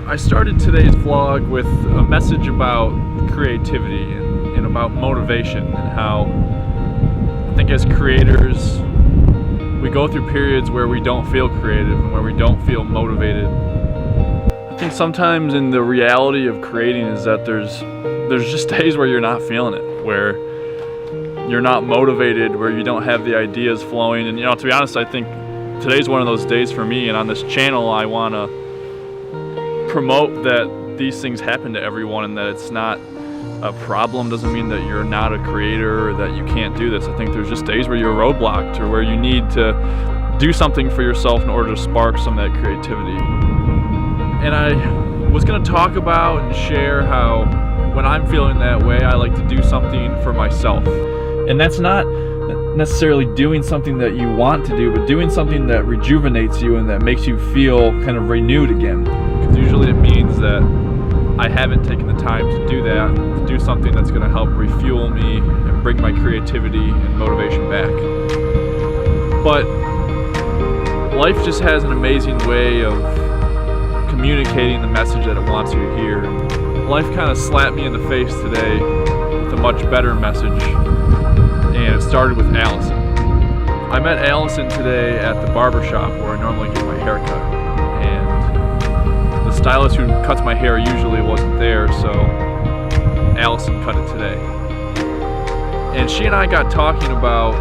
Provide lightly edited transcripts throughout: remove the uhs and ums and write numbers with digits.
I started today's vlog with a message about creativity and about motivation, and how I think as creators we go through periods where we don't feel creative and where we don't feel motivated. I think sometimes in the reality of creating is that there's just days where you're not feeling it, where you're not motivated, where you don't have the ideas flowing. And to be honest, I think today's one of those days for me, and on this channel I want to promote that these things happen to everyone and that it's not a problem. Doesn't mean that you're not a creator or that you can't do this. I think there's just days where you're roadblocked or where you need to do something for yourself in order to spark some of that creativity. And I was going to talk about and share how when I'm feeling that way, I like to do something for myself. And that's not necessarily doing something that you want to do, but doing something that rejuvenates you and that makes you feel kind of renewed again. Because usually it means that I haven't taken the time to do that, to do something that's going to help refuel me and bring my creativity and motivation back. But life just has an amazing way of communicating the message that it wants you to hear. Life kind of slapped me in the face today with a much better message, and it started with Allison. I met Allison today at the barber shop where I normally get my hair cut, and the stylist who cuts my hair usually wasn't there, so Allison cut it today. And she and I got talking about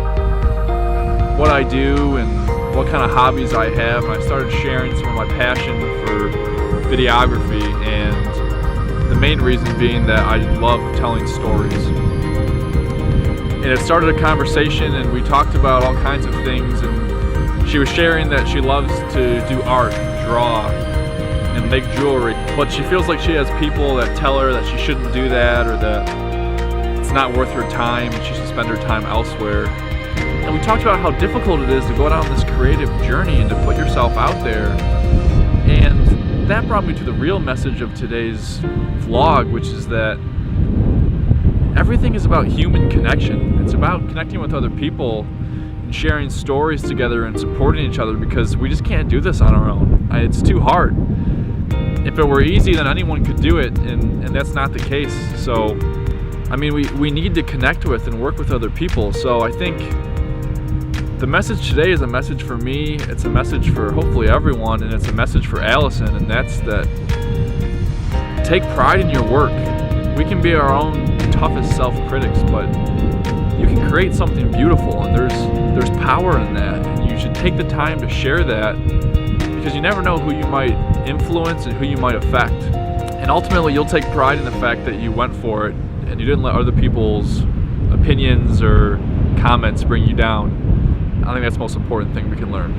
what I do and what kind of hobbies I have, and I started sharing some of my passion for videography, and the main reason being that I love telling stories. And it started a conversation, and we talked about all kinds of things, and she was sharing that she loves to do art, draw, and make jewelry, but she feels like she has people that tell her that she shouldn't do that, or that it's not worth her time and she should spend her time elsewhere. And we talked about how difficult it is to go down this creative journey and to put yourself out there. And that brought me to the real message of today's vlog, which is that everything is about human connection. It's about connecting with other people and sharing stories together and supporting each other, because we just can't do this on our own. It's too hard. If it were easy, then anyone could do it, and that's not the case. So, I mean, we need to connect with and work with other people. So I think the message today is a message for me, it's a message for hopefully everyone, and it's a message for Allison, and that's that take pride in your work. We can be our own toughest self-critics, but you can create something beautiful, and there's power in that, and you should take the time to share that, because you never know who you might influence and who you might affect. And ultimately you'll take pride in the fact that you went for it and you didn't let other people's opinions or comments bring you down. I think that's the most important thing we can learn.